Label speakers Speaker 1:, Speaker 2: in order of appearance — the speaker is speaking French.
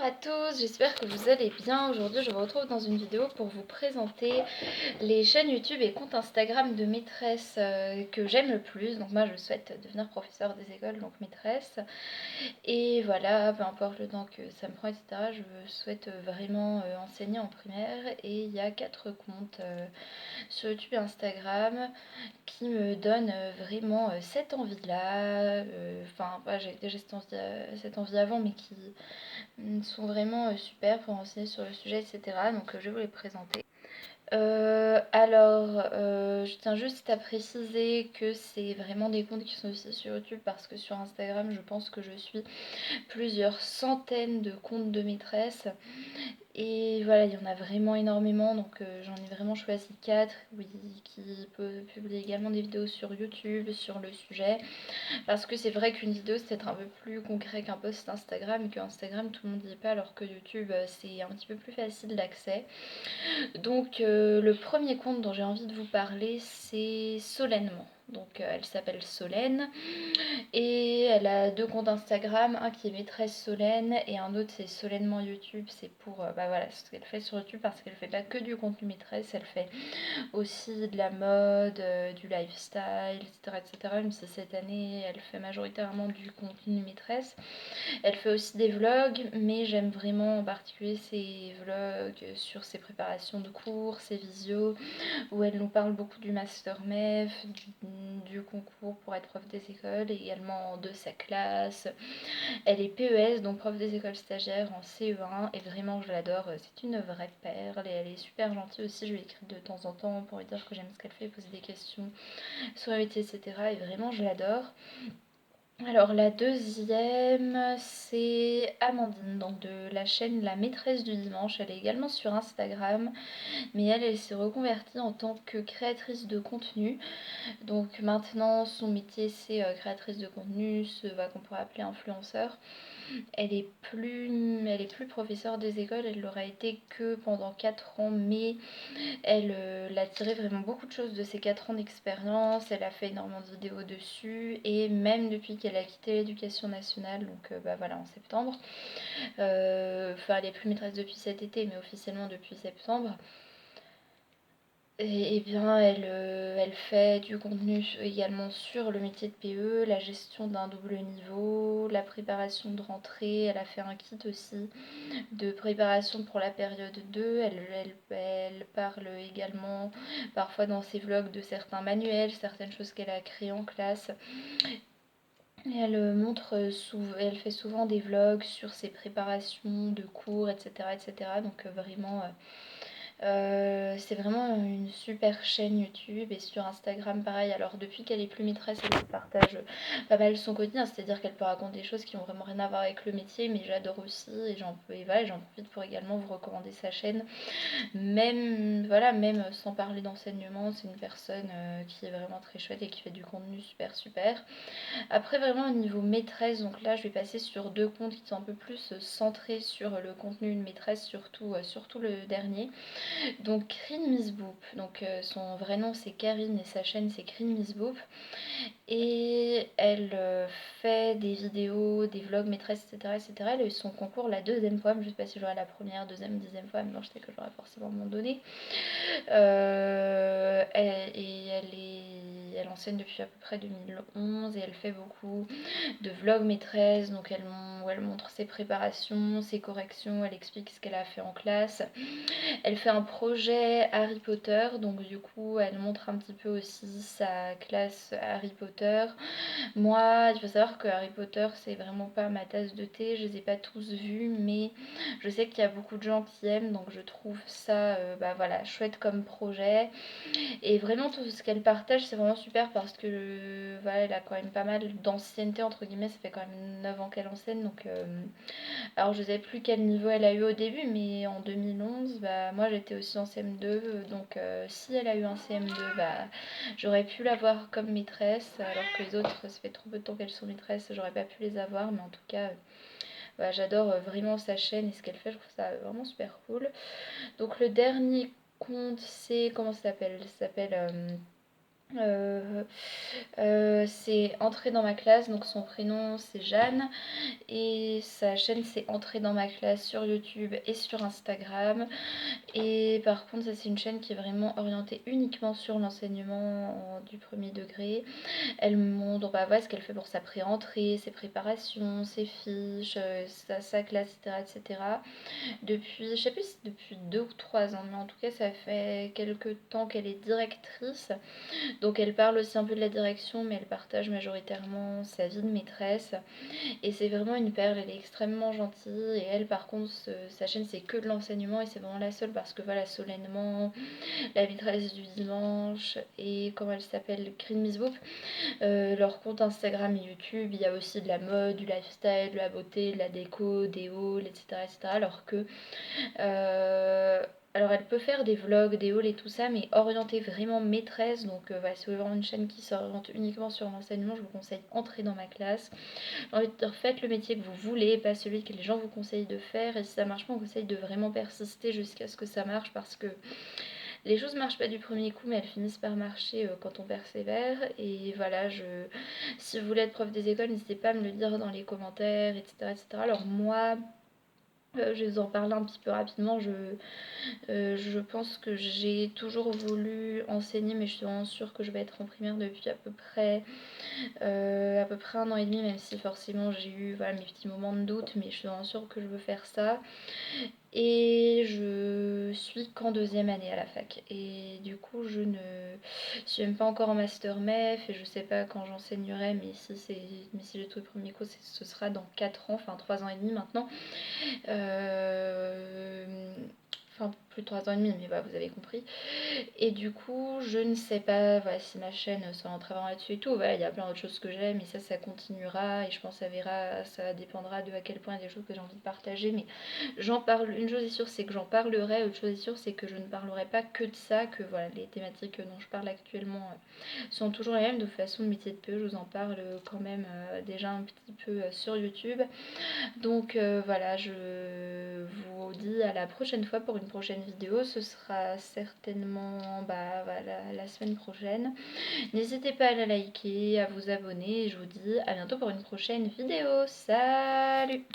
Speaker 1: à tous, j'espère que vous allez bien. Aujourd'hui je vous retrouve dans une vidéo pour vous présenter les chaînes YouTube et comptes Instagram de maîtresses que j'aime le plus. Donc moi je souhaite devenir professeur des écoles, donc maîtresse. Et voilà, peu importe le temps que ça me prend, etc. Je souhaite vraiment enseigner en primaire. Et il y a 4 comptes sur YouTube et Instagram qui me donnent vraiment cette envie-là. Enfin, j'ai déjà cette envie avant, mais qui sont vraiment super pour enseigner sur le sujet, etc. Donc je vais vous les présenter. Je tiens juste à préciser que c'est vraiment des comptes qui sont aussi sur YouTube parce que sur Instagram, je pense que je suis plusieurs centaines de comptes de maîtresses. Et voilà, il y en a vraiment énormément, donc j'en ai vraiment choisi 4 oui, qui peuvent publier également des vidéos sur YouTube sur le sujet. Parce que c'est vrai qu'une vidéo c'est peut-être un peu plus concret qu'un post Instagram et qu'Instagram tout le monde n'y est pas alors que YouTube c'est un petit peu plus facile d'accès. Donc le premier compte dont j'ai envie de vous parler c'est Solènement. Donc elle s'appelle Solène et elle a 2 comptes Instagram, un qui est maîtresse Solène et un autre c'est Solènement YouTube. C'est pour voilà, ce qu'elle fait sur YouTube parce qu'elle fait pas que du contenu maîtresse, elle fait aussi de la mode, du lifestyle, etc., etc. Même si cette année elle fait majoritairement du contenu maîtresse. Elle fait aussi des vlogs, mais j'aime vraiment en particulier ses vlogs sur ses préparations de cours, ses visios, où elle nous parle beaucoup du Master MEF, du concours pour être prof des écoles, et également de sa classe. Elle est PES, donc prof des écoles stagiaires en CE1, et vraiment je l'adore, c'est une vraie perle, et elle est super gentille aussi, je lui écris de temps en temps pour lui dire que j'aime ce qu'elle fait, poser des questions sur le métier, etc. Et vraiment je l'adore. Alors la deuxième, c'est Amandine, donc de la chaîne La Maîtresse du Dimanche. Elle est également sur Instagram, mais elle s'est reconvertie en tant que créatrice de contenu. Donc maintenant, son métier, c'est créatrice de contenu, ce qu'on pourrait appeler influenceur. Elle est plus professeure des écoles, elle l'aura été que pendant 4 ans, mais elle a tiré vraiment beaucoup de choses de ses 4 ans d'expérience, elle a fait énormément de vidéos dessus, et même depuis qu'elle a quitté l'éducation nationale, donc voilà, en septembre, elle est plus maîtresse depuis cet été, mais officiellement depuis septembre, et bien elle fait du contenu également sur le métier de PE, la gestion d'un double niveau, la préparation de rentrée, elle a fait un kit aussi de préparation pour la période 2. Elle parle également parfois dans ses vlogs de certains manuels, certaines choses qu'elle a créées en classe. Et elle fait souvent des vlogs sur ses préparations de cours, etc. etc. Donc vraiment c'est vraiment une super chaîne YouTube et sur Instagram pareil. Alors depuis qu'elle est plus maîtresse, elle partage pas mal son quotidien, c'est-à-dire qu'elle peut raconter des choses qui ont vraiment rien à voir avec le métier, mais j'adore aussi et j'en profite pour également vous recommander sa chaîne. Même sans parler d'enseignement, c'est une personne qui est vraiment très chouette et qui fait du contenu super super. Après vraiment au niveau maîtresse, donc là je vais passer sur 2 comptes qui sont un peu plus centrés sur le contenu de maîtresse, surtout le dernier. Donc Krine Miss Boop, donc son vrai nom c'est Karine et sa chaîne c'est Krine Miss Boop. Et elle fait des vidéos, des vlogs maîtresses, etc., etc. Elle a eu son concours la 2e fois, mais je sais pas si j'aurai la première, 2e, 10e fois, mais non, je sais que j'aurai forcément mon donné. Elle enseigne depuis à peu près 2011 et elle fait beaucoup de vlogs maîtresse, donc où elle montre ses préparations, ses corrections, elle explique ce qu'elle a fait en classe. Elle fait un projet Harry Potter, donc du coup elle montre un petit peu aussi sa classe Harry Potter. Moi, il faut savoir que Harry Potter c'est vraiment pas ma tasse de thé, je les ai pas tous vus, mais je sais qu'il y a beaucoup de gens qui aiment, donc je trouve ça voilà, chouette comme projet. Et vraiment tout ce qu'elle partage c'est vraiment super parce que voilà, elle a quand même pas mal d'ancienneté entre guillemets, ça fait quand même 9 ans qu'elle enseigne, donc alors je sais plus quel niveau elle a eu au début, mais en 2011 moi j'étais aussi en CM2, donc si elle a eu un CM2 j'aurais pu l'avoir comme maîtresse, alors que les autres ça fait trop peu de temps qu'elles sont maîtresses, j'aurais pas pu les avoir, mais en tout cas j'adore vraiment sa chaîne et ce qu'elle fait, je trouve ça vraiment super cool. Donc le dernier compte c'est, comment ça s'appelle? Ça s'appelle Euh, c'est Entrer dans ma classe, donc son prénom c'est Jeanne et sa chaîne c'est Entrer dans ma classe sur YouTube et sur Instagram. Et par contre, ça c'est une chaîne qui est vraiment orientée uniquement sur l'enseignement du premier degré. Elle montre bah, ouais, ce qu'elle fait pour sa pré-entrée, ses préparations, ses fiches, sa classe, etc., etc. Depuis, je sais plus si depuis 2 ou 3 ans, mais en tout cas, ça fait quelques temps qu'elle est directrice. Donc elle parle aussi un peu de la direction, mais elle partage majoritairement sa vie de maîtresse. Et c'est vraiment une perle, elle est extrêmement gentille. Et elle, par contre, sa chaîne, c'est que de l'enseignement. Et c'est vraiment la seule parce que voilà, Solènement, la maîtresse du dimanche et comment elle s'appelle, Green Miss Boop, leur compte Instagram et YouTube, il y a aussi de la mode, du lifestyle, de la beauté, de la déco, des hauls, etc. etc. Alors que euh, alors elle peut faire des vlogs, des hauls et tout ça, mais orientée vraiment maîtresse. Donc voilà, si vous voulez vraiment une chaîne qui s'oriente uniquement sur l'enseignement, je vous conseille Entrer dans ma classe. J'ai envie de dire, faites le métier que vous voulez, pas celui que les gens vous conseillent de faire. Et si ça marche pas, on conseille de vraiment persister jusqu'à ce que ça marche parce que les choses marchent pas du premier coup, mais elles finissent par marcher quand on persévère. Et voilà, si vous voulez être prof des écoles, n'hésitez pas à me le dire dans les commentaires, etc. etc. Alors moi, je vais vous en parler un petit peu rapidement. Je pense que j'ai toujours voulu enseigner, mais je suis vraiment sûre que je vais être en primaire depuis à peu près 1 an et demi, même si forcément j'ai eu voilà, mes petits moments de doute, mais je suis vraiment sûre que je veux faire ça. Et je suis qu'en 2e année à la fac. Et du coup, je ne suis même pas encore en master MEF et je sais pas quand j'enseignerai, mais si j'ai tout le premier cours, ce sera dans 4 ans, enfin 3 ans et demi maintenant. Euh, Enfin, plus de 3 ans et demi, mais bah, vous avez compris. Et du coup, je ne sais pas voilà, si ma chaîne sera en travaillant là-dessus et tout. Voilà, il y a plein d'autres choses que j'aime et ça continuera. Et je pense que ça dépendra de à quel point il y a des choses que j'ai envie de partager. Mais j'en parle, une chose est sûre, c'est que j'en parlerai. Autre chose est sûre, c'est que je ne parlerai pas que de ça. Que voilà, les thématiques dont je parle actuellement sont toujours les mêmes. De toute façon, le métier de PE, je vous en parle quand même déjà un petit peu sur YouTube. Donc voilà, je vous dis à la prochaine fois pour une prochaine vidéo. Ce sera certainement bah, voilà, la semaine prochaine. N'hésitez pas à la liker, à vous abonner. Et je vous dis à bientôt pour une prochaine vidéo. Salut!